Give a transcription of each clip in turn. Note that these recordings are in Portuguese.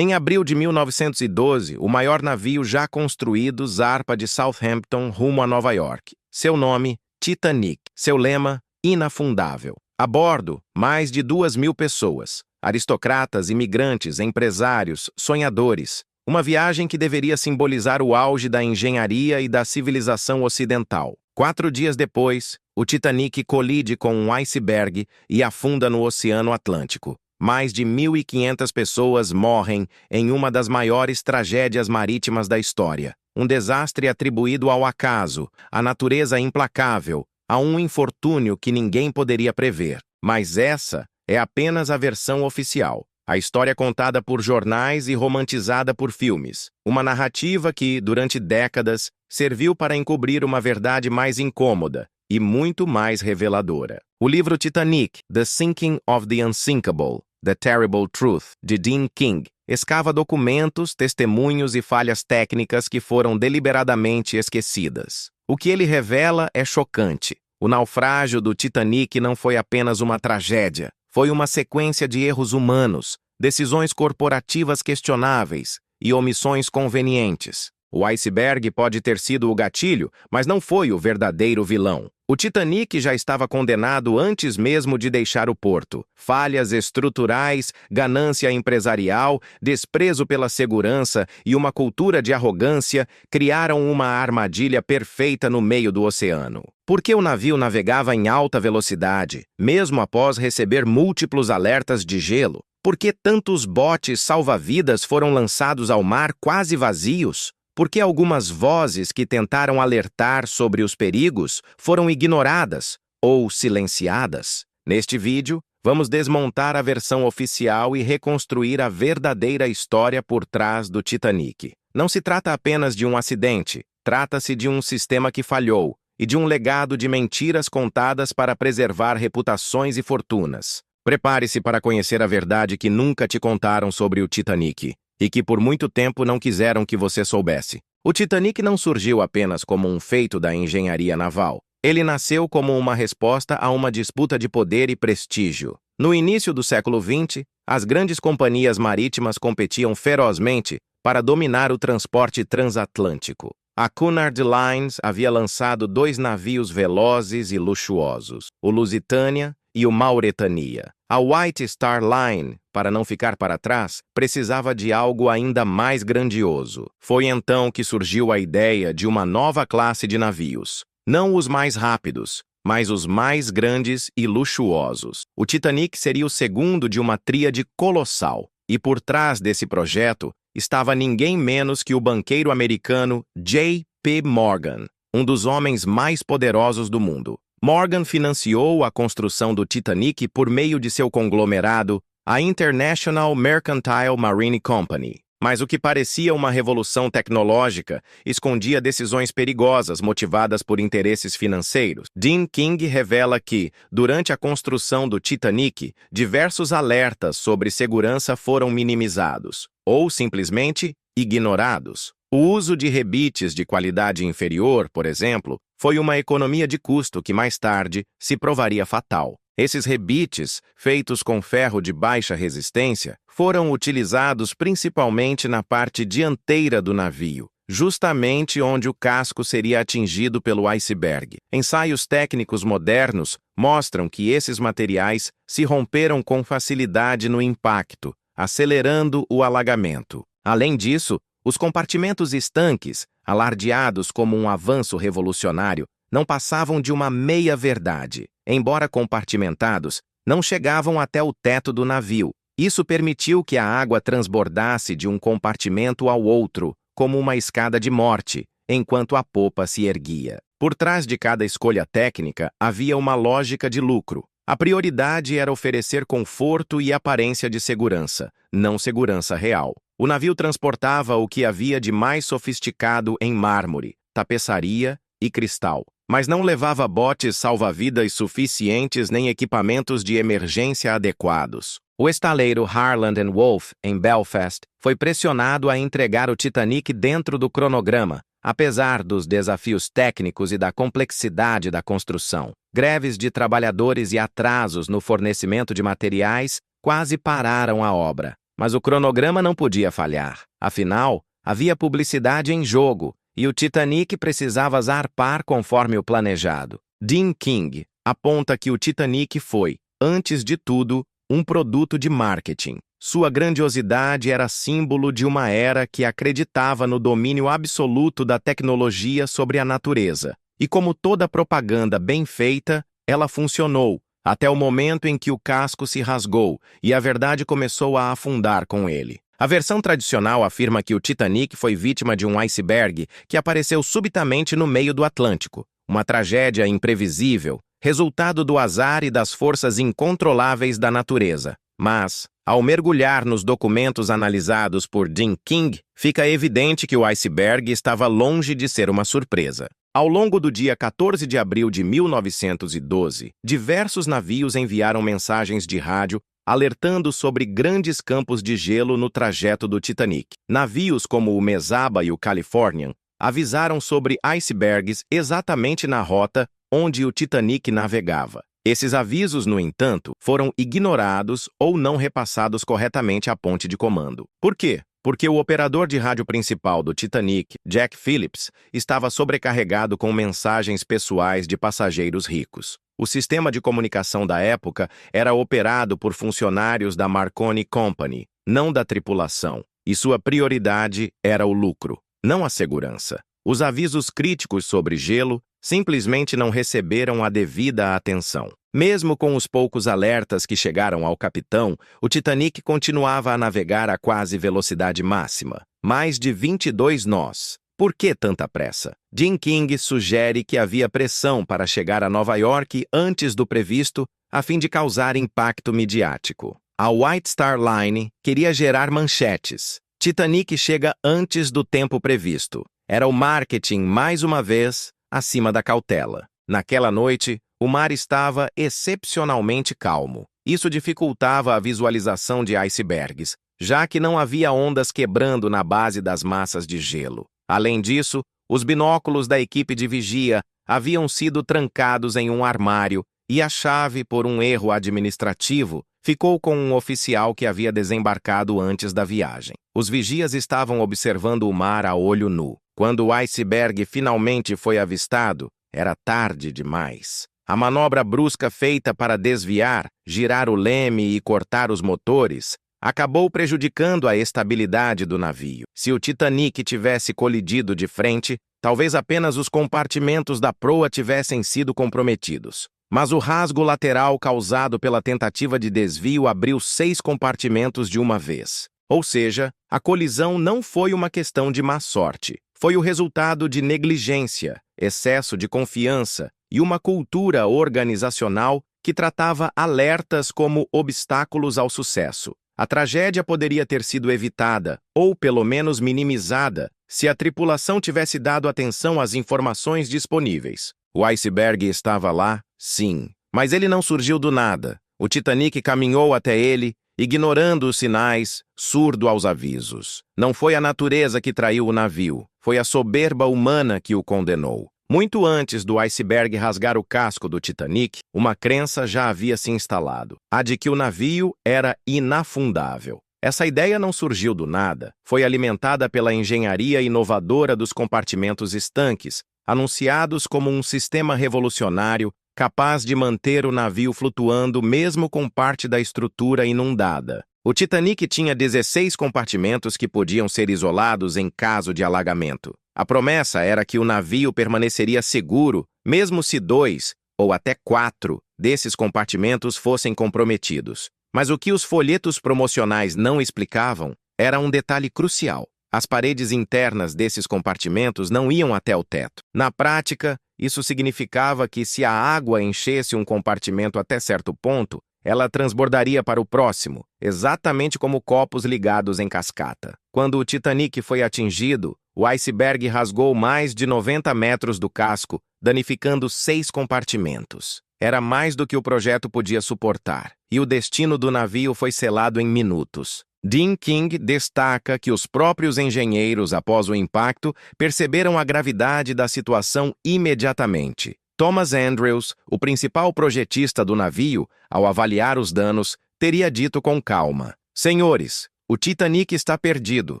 Em abril de 1912, o maior navio já construído zarpa de Southampton rumo a Nova York. Seu nome, Titanic. Seu lema, inafundável. A bordo, mais de 2.000 pessoas. Aristocratas, imigrantes, empresários, sonhadores. Uma viagem que deveria simbolizar o auge da engenharia e da civilização ocidental. 4 dias depois, o Titanic colide com um iceberg e afunda no Oceano Atlântico. Mais de 1.500 pessoas morrem em uma das maiores tragédias marítimas da história. Um desastre atribuído ao acaso, à natureza implacável, a um infortúnio que ninguém poderia prever. Mas essa é apenas a versão oficial. A história contada por jornais e romantizada por filmes. Uma narrativa que, durante décadas, serviu para encobrir uma verdade mais incômoda e muito mais reveladora. O livro Titanic, The Sinking of the Unsinkable, The Terrible Truth, de Dean King, escava documentos, testemunhos e falhas técnicas que foram deliberadamente esquecidas. O que ele revela é chocante. O naufrágio do Titanic não foi apenas uma tragédia. Foi uma sequência de erros humanos, decisões corporativas questionáveis e omissões convenientes. O iceberg pode ter sido o gatilho, mas não foi o verdadeiro vilão. O Titanic já estava condenado antes mesmo de deixar o porto. Falhas estruturais, ganância empresarial, desprezo pela segurança e uma cultura de arrogância criaram uma armadilha perfeita no meio do oceano. Porque o navio navegava em alta velocidade, mesmo após receber múltiplos alertas de gelo? Por que tantos botes salva-vidas foram lançados ao mar quase vazios? Por que algumas vozes que tentaram alertar sobre os perigos foram ignoradas ou silenciadas? Neste vídeo, vamos desmontar a versão oficial e reconstruir a verdadeira história por trás do Titanic. Não se trata apenas de um acidente, trata-se de um sistema que falhou e de um legado de mentiras contadas para preservar reputações e fortunas. Prepare-se para conhecer a verdade que nunca te contaram sobre o Titanic e que por muito tempo não quiseram que você soubesse. O Titanic não surgiu apenas como um feito da engenharia naval. Ele nasceu como uma resposta a uma disputa de poder e prestígio. No início do século XX, as grandes companhias marítimas competiam ferozmente para dominar o transporte transatlântico. A Cunard Lines havia lançado 2 navios velozes e luxuosos, o Lusitania e o Mauretania. A White Star Line, para não ficar para trás, precisava de algo ainda mais grandioso. Foi então que surgiu a ideia de uma nova classe de navios. Não os mais rápidos, mas os mais grandes e luxuosos. O Titanic seria o segundo de uma tríade colossal. E por trás desse projeto estava ninguém menos que o banqueiro americano J.P. Morgan, um dos homens mais poderosos do mundo. Morgan financiou a construção do Titanic por meio de seu conglomerado, a International Mercantile Marine Company. Mas o que parecia uma revolução tecnológica escondia decisões perigosas motivadas por interesses financeiros. Dean King revela que, durante a construção do Titanic, diversos alertas sobre segurança foram minimizados, ou simplesmente ignorados. O uso de rebites de qualidade inferior, por exemplo, foi uma economia de custo que mais tarde se provaria fatal. Esses rebites, feitos com ferro de baixa resistência, foram utilizados principalmente na parte dianteira do navio, justamente onde o casco seria atingido pelo iceberg. Ensaios técnicos modernos mostram que esses materiais se romperam com facilidade no impacto, acelerando o alagamento. Além disso, os compartimentos estanques, alardeados como um avanço revolucionário, não passavam de uma meia-verdade. Embora compartimentados, não chegavam até o teto do navio. Isso permitiu que a água transbordasse de um compartimento ao outro, como uma escada de morte, enquanto a popa se erguia. Por trás de cada escolha técnica havia uma lógica de lucro. A prioridade era oferecer conforto e aparência de segurança, não segurança real. O navio transportava o que havia de mais sofisticado em mármore, tapeçaria e cristal, mas não levava botes salva-vidas suficientes nem equipamentos de emergência adequados. O estaleiro Harland & Wolff, em Belfast, foi pressionado a entregar o Titanic dentro do cronograma, apesar dos desafios técnicos e da complexidade da construção. Greves de trabalhadores e atrasos no fornecimento de materiais quase pararam a obra. Mas o cronograma não podia falhar. Afinal, havia publicidade em jogo e o Titanic precisava zarpar conforme o planejado. Dean King aponta que o Titanic foi, antes de tudo, um produto de marketing. Sua grandiosidade era símbolo de uma era que acreditava no domínio absoluto da tecnologia sobre a natureza. E como toda propaganda bem feita, ela funcionou, até o momento em que o casco se rasgou e a verdade começou a afundar com ele. A versão tradicional afirma que o Titanic foi vítima de um iceberg que apareceu subitamente no meio do Atlântico. Uma tragédia imprevisível, resultado do azar e das forças incontroláveis da natureza. Mas, ao mergulhar nos documentos analisados por Dean King, fica evidente que o iceberg estava longe de ser uma surpresa. Ao longo do dia 14 de abril de 1912, diversos navios enviaram mensagens de rádio alertando sobre grandes campos de gelo no trajeto do Titanic. Navios como o Mesaba e o Californian avisaram sobre icebergs exatamente na rota onde o Titanic navegava. Esses avisos, no entanto, foram ignorados ou não repassados corretamente à ponte de comando. Por quê? Porque o operador de rádio principal do Titanic, Jack Phillips, estava sobrecarregado com mensagens pessoais de passageiros ricos. O sistema de comunicação da época era operado por funcionários da Marconi Company, não da tripulação, e sua prioridade era o lucro, não a segurança. Os avisos críticos sobre gelo simplesmente não receberam a devida atenção. Mesmo com os poucos alertas que chegaram ao capitão, o Titanic continuava a navegar a quase velocidade máxima, mais de 22 nós. Por que tanta pressa? Dean King sugere que havia pressão para chegar a Nova York antes do previsto, a fim de causar impacto midiático. A White Star Line queria gerar manchetes. Titanic chega antes do tempo previsto. Era o marketing, mais uma vez, acima da cautela. Naquela noite, o mar estava excepcionalmente calmo. Isso dificultava a visualização de icebergs, já que não havia ondas quebrando na base das massas de gelo. Além disso, os binóculos da equipe de vigia haviam sido trancados em um armário e a chave, por um erro administrativo, ficou com um oficial que havia desembarcado antes da viagem. Os vigias estavam observando o mar a olho nu. Quando o iceberg finalmente foi avistado, era tarde demais. A manobra brusca feita para desviar, girar o leme e cortar os motores acabou prejudicando a estabilidade do navio. Se o Titanic tivesse colidido de frente, talvez apenas os compartimentos da proa tivessem sido comprometidos. Mas o rasgo lateral causado pela tentativa de desvio abriu 6 compartimentos de uma vez. Ou seja, a colisão não foi uma questão de má sorte. Foi o resultado de negligência, excesso de confiança e uma cultura organizacional que tratava alertas como obstáculos ao sucesso. A tragédia poderia ter sido evitada, ou pelo menos minimizada, se a tripulação tivesse dado atenção às informações disponíveis. O iceberg estava lá, sim, mas ele não surgiu do nada. O Titanic caminhou até ele, ignorando os sinais, surdo aos avisos. Não foi a natureza que traiu o navio, foi a soberba humana que o condenou. Muito antes do iceberg rasgar o casco do Titanic, uma crença já havia se instalado, a de que o navio era inafundável. Essa ideia não surgiu do nada, foi alimentada pela engenharia inovadora dos compartimentos estanques, anunciados como um sistema revolucionário capaz de manter o navio flutuando mesmo com parte da estrutura inundada. O Titanic tinha 16 compartimentos que podiam ser isolados em caso de alagamento. A promessa era que o navio permaneceria seguro, mesmo se 2, ou até 4, desses compartimentos fossem comprometidos. Mas o que os folhetos promocionais não explicavam era um detalhe crucial. As paredes internas desses compartimentos não iam até o teto. Na prática, isso significava que se a água enchesse um compartimento até certo ponto, ela transbordaria para o próximo, exatamente como copos ligados em cascata. Quando o Titanic foi atingido, o iceberg rasgou mais de 90 metros do casco, danificando 6 compartimentos. Era mais do que o projeto podia suportar, e o destino do navio foi selado em minutos. Dean King destaca que os próprios engenheiros, após o impacto, perceberam a gravidade da situação imediatamente. Thomas Andrews, o principal projetista do navio, ao avaliar os danos, teria dito com calma: "Senhores, O Titanic está perdido.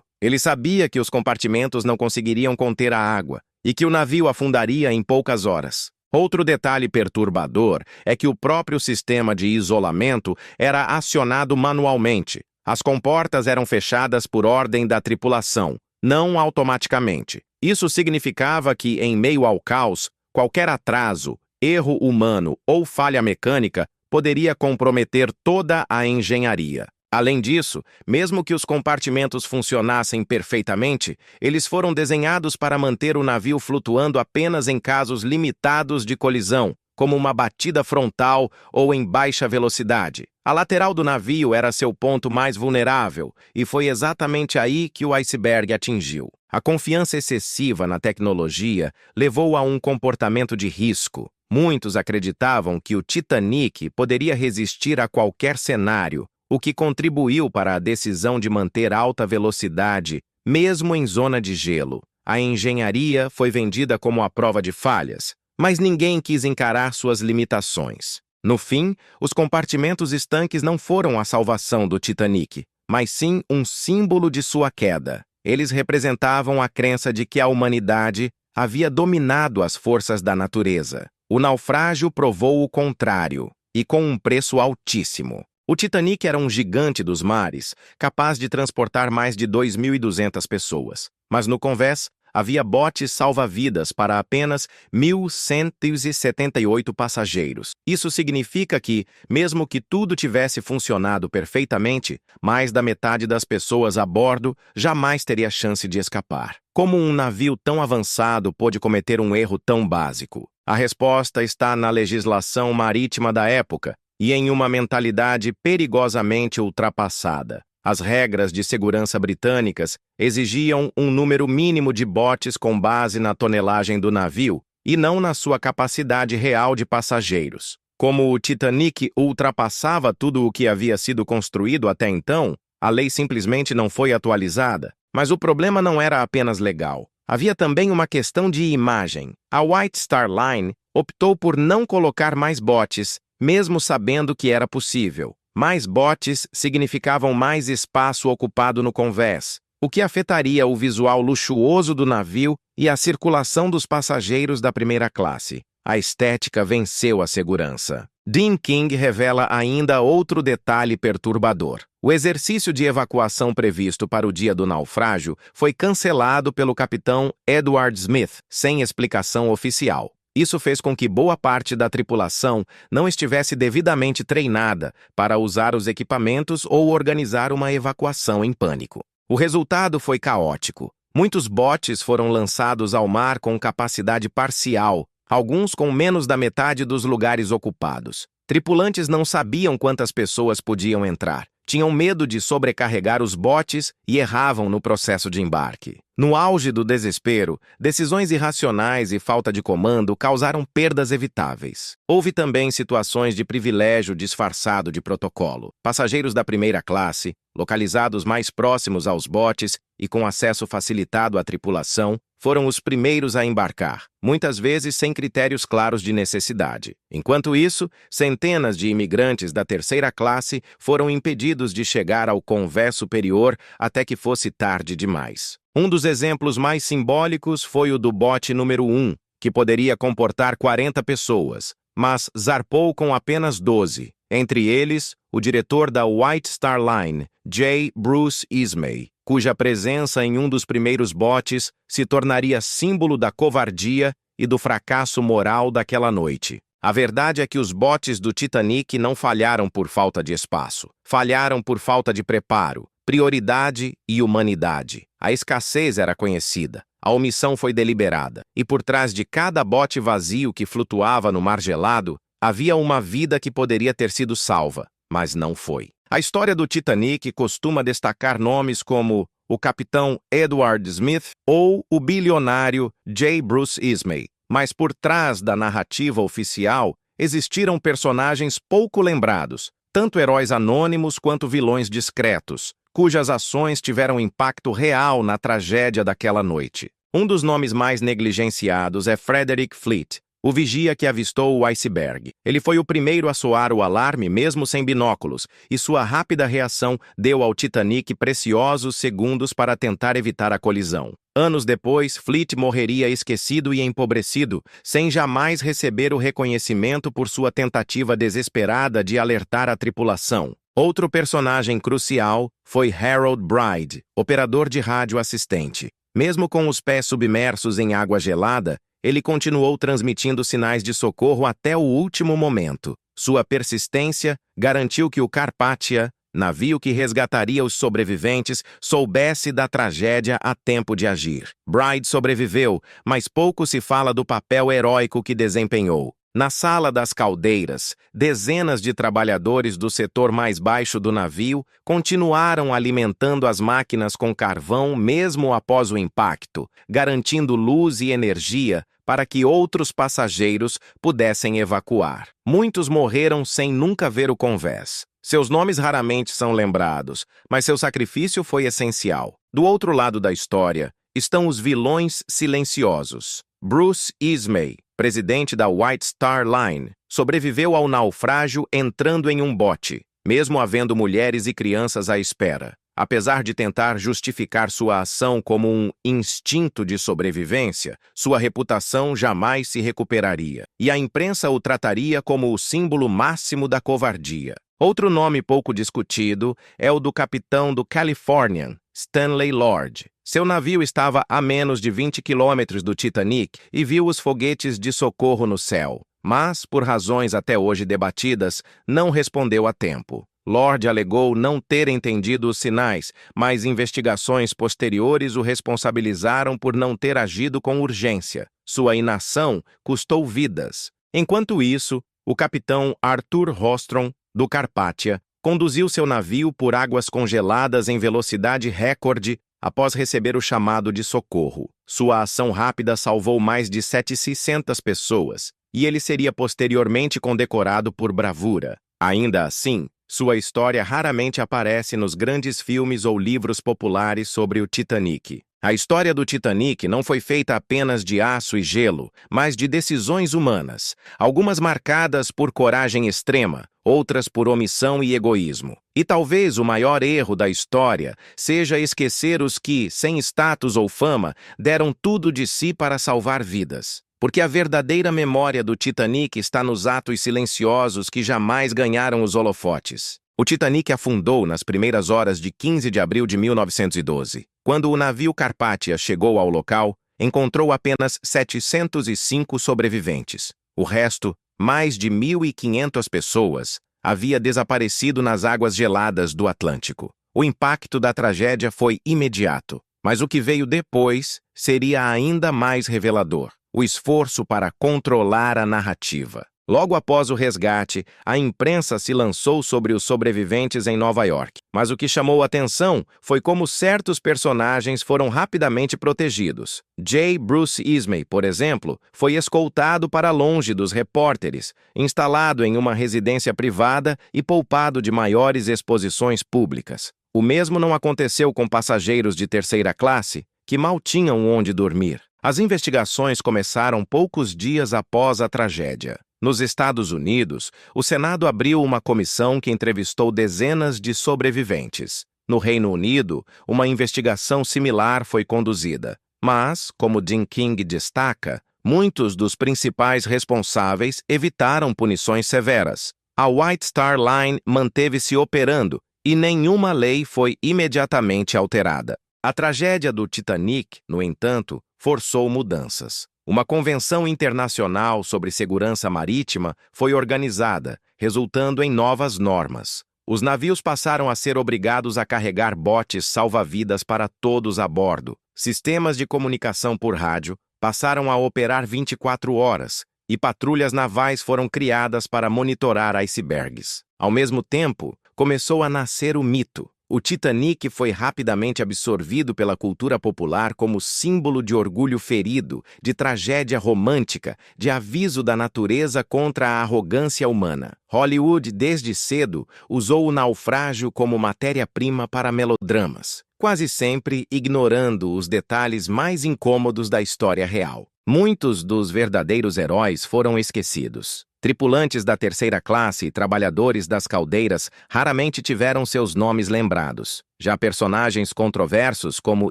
Ele sabia que os compartimentos não conseguiriam conter a água e que o navio afundaria em poucas horas. Outro detalhe perturbador é que o próprio sistema de isolamento era acionado manualmente. As comportas eram fechadas por ordem da tripulação, não automaticamente. Isso significava que, em meio ao caos, qualquer atraso, erro humano ou falha mecânica poderia comprometer toda a engenharia. Além disso, mesmo que os compartimentos funcionassem perfeitamente, eles foram desenhados para manter o navio flutuando apenas em casos limitados de colisão, como uma batida frontal ou em baixa velocidade. A lateral do navio era seu ponto mais vulnerável, e foi exatamente aí que o iceberg atingiu. A confiança excessiva na tecnologia levou a um comportamento de risco. Muitos acreditavam que o Titanic poderia resistir a qualquer cenário, o que contribuiu para a decisão de manter alta velocidade, mesmo em zona de gelo. A engenharia foi vendida como a prova de falhas, mas ninguém quis encarar suas limitações. No fim, os compartimentos estanques não foram a salvação do Titanic, mas sim um símbolo de sua queda. Eles representavam a crença de que a humanidade havia dominado as forças da natureza. O naufrágio provou o contrário, e com um preço altíssimo. O Titanic era um gigante dos mares, capaz de transportar mais de 2.200 pessoas. Mas no convés, havia botes salva-vidas para apenas 1.178 passageiros. Isso significa que, mesmo que tudo tivesse funcionado perfeitamente, mais da metade das pessoas a bordo jamais teria chance de escapar. Como um navio tão avançado pôde cometer um erro tão básico? A resposta está na legislação marítima da época e em uma mentalidade perigosamente ultrapassada. As regras de segurança britânicas exigiam um número mínimo de botes com base na tonelagem do navio e não na sua capacidade real de passageiros. Como o Titanic ultrapassava tudo o que havia sido construído até então, a lei simplesmente não foi atualizada. Mas o problema não era apenas legal. Havia também uma questão de imagem. A White Star Line optou por não colocar mais botes, mesmo sabendo que era possível. Mais botes significavam mais espaço ocupado no convés, o que afetaria o visual luxuoso do navio e a circulação dos passageiros da primeira classe. A estética venceu a segurança. Dean King revela ainda outro detalhe perturbador. O exercício de evacuação previsto para o dia do naufrágio foi cancelado pelo capitão Edward Smith, sem explicação oficial. Isso fez com que boa parte da tripulação não estivesse devidamente treinada para usar os equipamentos ou organizar uma evacuação em pânico. O resultado foi caótico. Muitos botes foram lançados ao mar com capacidade parcial, alguns com menos da metade dos lugares ocupados. Tripulantes não sabiam quantas pessoas podiam entrar, tinham medo de sobrecarregar os botes e erravam no processo de embarque. No auge do desespero, decisões irracionais e falta de comando causaram perdas evitáveis. Houve também situações de privilégio disfarçado de protocolo. Passageiros da primeira classe, localizados mais próximos aos botes e com acesso facilitado à tripulação, foram os primeiros a embarcar, muitas vezes sem critérios claros de necessidade. Enquanto isso, centenas de imigrantes da terceira classe foram impedidos de chegar ao convés superior até que fosse tarde demais. Um dos exemplos mais simbólicos foi o do bote número 1, que poderia comportar 40 pessoas, mas zarpou com apenas 12. Entre eles, o diretor da White Star Line, J. Bruce Ismay, cuja presença em um dos primeiros botes se tornaria símbolo da covardia e do fracasso moral daquela noite. A verdade é que os botes do Titanic não falharam por falta de espaço. Falharam por falta de preparo, prioridade e humanidade. A escassez era conhecida, a omissão foi deliberada, e por trás de cada bote vazio que flutuava no mar gelado, havia uma vida que poderia ter sido salva, mas não foi. A história do Titanic costuma destacar nomes como o capitão Edward Smith ou o bilionário J. Bruce Ismay, mas por trás da narrativa oficial existiram personagens pouco lembrados, tanto heróis anônimos quanto vilões discretos, cujas ações tiveram impacto real na tragédia daquela noite. Um dos nomes mais negligenciados é Frederick Fleet, o vigia que avistou o iceberg. Ele foi o primeiro a soar o alarme mesmo sem binóculos, e sua rápida reação deu ao Titanic preciosos segundos para tentar evitar a colisão. Anos depois, Fleet morreria esquecido e empobrecido, sem jamais receber o reconhecimento por sua tentativa desesperada de alertar a tripulação. Outro personagem crucial foi Harold Bride, operador de rádio assistente. Mesmo com os pés submersos em água gelada, ele continuou transmitindo sinais de socorro até o último momento. Sua persistência garantiu que o Carpathia, navio que resgataria os sobreviventes, soubesse da tragédia a tempo de agir. Bride sobreviveu, mas pouco se fala do papel heróico que desempenhou. Na sala das caldeiras, dezenas de trabalhadores do setor mais baixo do navio continuaram alimentando as máquinas com carvão mesmo após o impacto, garantindo luz e energia para que outros passageiros pudessem evacuar. Muitos morreram sem nunca ver o convés. Seus nomes raramente são lembrados, mas seu sacrifício foi essencial. Do outro lado da história estão os vilões silenciosos. Bruce Ismay, presidente da White Star Line, sobreviveu ao naufrágio entrando em um bote, mesmo havendo mulheres e crianças à espera. Apesar de tentar justificar sua ação como um instinto de sobrevivência, sua reputação jamais se recuperaria, e a imprensa o trataria como o símbolo máximo da covardia. Outro nome pouco discutido é o do capitão do Californian, Stanley Lord. Seu navio estava a menos de 20 quilômetros do Titanic e viu os foguetes de socorro no céu, mas, por razões até hoje debatidas, não respondeu a tempo. Lord alegou não ter entendido os sinais, mas investigações posteriores o responsabilizaram por não ter agido com urgência. Sua inação custou vidas. Enquanto isso, o capitão Arthur Rostron, do Carpathia, conduziu seu navio por águas congeladas em velocidade recorde após receber o chamado de socorro. Sua ação rápida salvou mais de 700 pessoas, e ele seria posteriormente condecorado por bravura. Ainda assim, sua história raramente aparece nos grandes filmes ou livros populares sobre o Titanic. A história do Titanic não foi feita apenas de aço e gelo, mas de decisões humanas, algumas marcadas por coragem extrema, outras por omissão e egoísmo. E talvez o maior erro da história seja esquecer os que, sem status ou fama, deram tudo de si para salvar vidas. Porque a verdadeira memória do Titanic está nos atos silenciosos que jamais ganharam os holofotes. O Titanic afundou nas primeiras horas de 15 de abril de 1912. Quando o navio Carpathia chegou ao local, encontrou apenas 705 sobreviventes. O resto, mais de 1.500 pessoas, havia desaparecido nas águas geladas do Atlântico. O impacto da tragédia foi imediato, mas o que veio depois seria ainda mais revelador: o esforço para controlar a narrativa. Logo após o resgate, a imprensa se lançou sobre os sobreviventes em Nova York. Mas o que chamou a atenção foi como certos personagens foram rapidamente protegidos. J. Bruce Ismay, por exemplo, foi escoltado para longe dos repórteres, instalado em uma residência privada e poupado de maiores exposições públicas. O mesmo não aconteceu com passageiros de terceira classe, que mal tinham onde dormir. As investigações começaram poucos dias após a tragédia. Nos Estados Unidos, o Senado abriu uma comissão que entrevistou dezenas de sobreviventes. No Reino Unido, uma investigação similar foi conduzida. Mas, como Dean King destaca, muitos dos principais responsáveis evitaram punições severas. A White Star Line manteve-se operando e nenhuma lei foi imediatamente alterada. A tragédia do Titanic, no entanto, forçou mudanças. Uma convenção internacional sobre segurança marítima foi organizada, resultando em novas normas. Os navios passaram a ser obrigados a carregar botes salva-vidas para todos a bordo. Sistemas de comunicação por rádio passaram a operar 24 horas, e patrulhas navais foram criadas para monitorar icebergs. Ao mesmo tempo, começou a nascer o mito. O Titanic foi rapidamente absorvido pela cultura popular como símbolo de orgulho ferido, de tragédia romântica, de aviso da natureza contra a arrogância humana. Hollywood, desde cedo, usou o naufrágio como matéria-prima para melodramas, quase sempre ignorando os detalhes mais incômodos da história real. Muitos dos verdadeiros heróis foram esquecidos. Tripulantes da terceira classe e trabalhadores das caldeiras raramente tiveram seus nomes lembrados. Já personagens controversos, como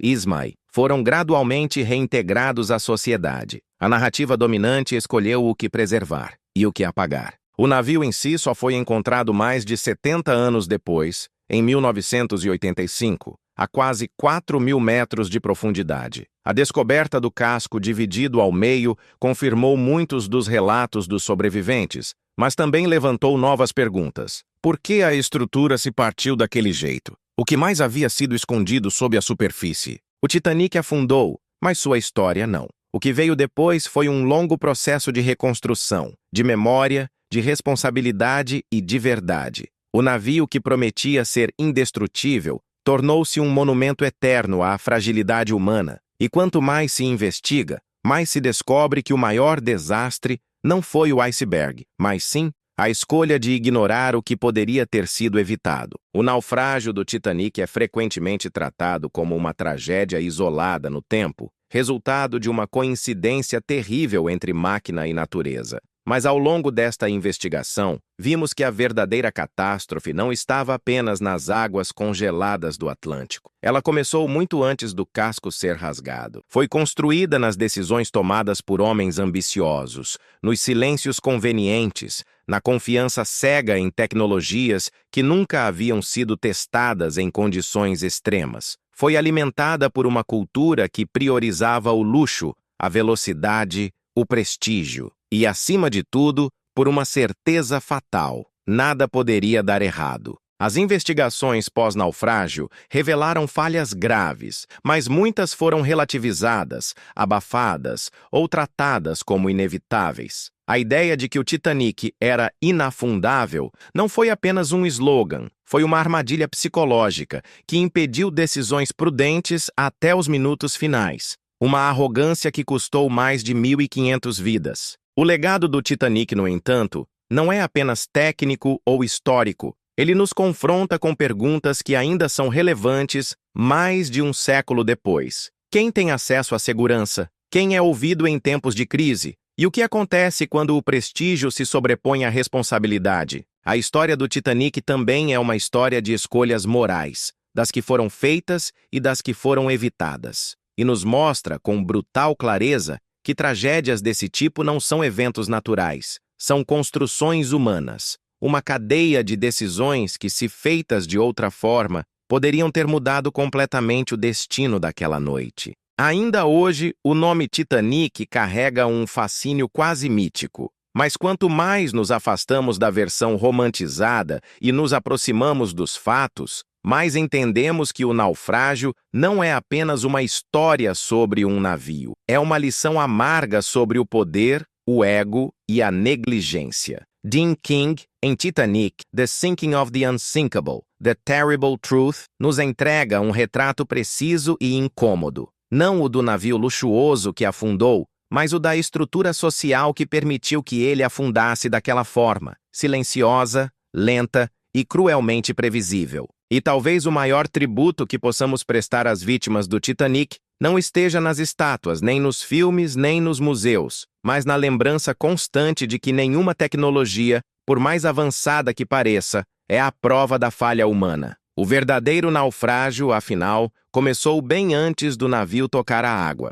Ismay, foram gradualmente reintegrados à sociedade. A narrativa dominante escolheu o que preservar e o que apagar. O navio em si só foi encontrado mais de 70 anos depois, em 1985, a quase 4.000 metros de profundidade. A descoberta do casco dividido ao meio confirmou muitos dos relatos dos sobreviventes, mas também levantou novas perguntas. Por que a estrutura se partiu daquele jeito? O que mais havia sido escondido sob a superfície? O Titanic afundou, mas sua história não. O que veio depois foi um longo processo de reconstrução, de memória, de responsabilidade e de verdade. O navio que prometia ser indestrutível tornou-se um monumento eterno à fragilidade humana. E quanto mais se investiga, mais se descobre que o maior desastre não foi o iceberg, mas sim a escolha de ignorar o que poderia ter sido evitado. O naufrágio do Titanic é frequentemente tratado como uma tragédia isolada no tempo, resultado de uma coincidência terrível entre máquina e natureza. Mas ao longo desta investigação, vimos que a verdadeira catástrofe não estava apenas nas águas congeladas do Atlântico. Ela começou muito antes do casco ser rasgado. Foi construída nas decisões tomadas por homens ambiciosos, nos silêncios convenientes, na confiança cega em tecnologias que nunca haviam sido testadas em condições extremas. Foi alimentada por uma cultura que priorizava o luxo, a velocidade, o prestígio. E, acima de tudo, por uma certeza fatal: nada poderia dar errado. As investigações pós-naufrágio revelaram falhas graves, mas muitas foram relativizadas, abafadas ou tratadas como inevitáveis. A ideia de que o Titanic era inafundável não foi apenas um slogan, foi uma armadilha psicológica que impediu decisões prudentes até os minutos finais. Uma arrogância que custou mais de 1.500 vidas. O legado do Titanic, no entanto, não é apenas técnico ou histórico. Ele nos confronta com perguntas que ainda são relevantes mais de um século depois. Quem tem acesso à segurança? Quem é ouvido em tempos de crise? E o que acontece quando o prestígio se sobrepõe à responsabilidade? A história do Titanic também é uma história de escolhas morais, das que foram feitas e das que foram evitadas. E nos mostra, com brutal clareza, que tragédias desse tipo não são eventos naturais, são construções humanas, uma cadeia de decisões que, se feitas de outra forma, poderiam ter mudado completamente o destino daquela noite. Ainda hoje, o nome Titanic carrega um fascínio quase mítico, mas quanto mais nos afastamos da versão romantizada e nos aproximamos dos fatos, mais entendemos que o naufrágio não é apenas uma história sobre um navio. É uma lição amarga sobre o poder, o ego e a negligência. Dean King, em Titanic, The Sinking of the Unsinkable, The Terrible Truth, nos entrega um retrato preciso e incômodo. Não o do navio luxuoso que afundou, mas o da estrutura social que permitiu que ele afundasse daquela forma, silenciosa, lenta e cruelmente previsível. E talvez o maior tributo que possamos prestar às vítimas do Titanic não esteja nas estátuas, nem nos filmes, nem nos museus, mas na lembrança constante de que nenhuma tecnologia, por mais avançada que pareça, é a prova da falha humana. O verdadeiro naufrágio, afinal, começou bem antes do navio tocar a água.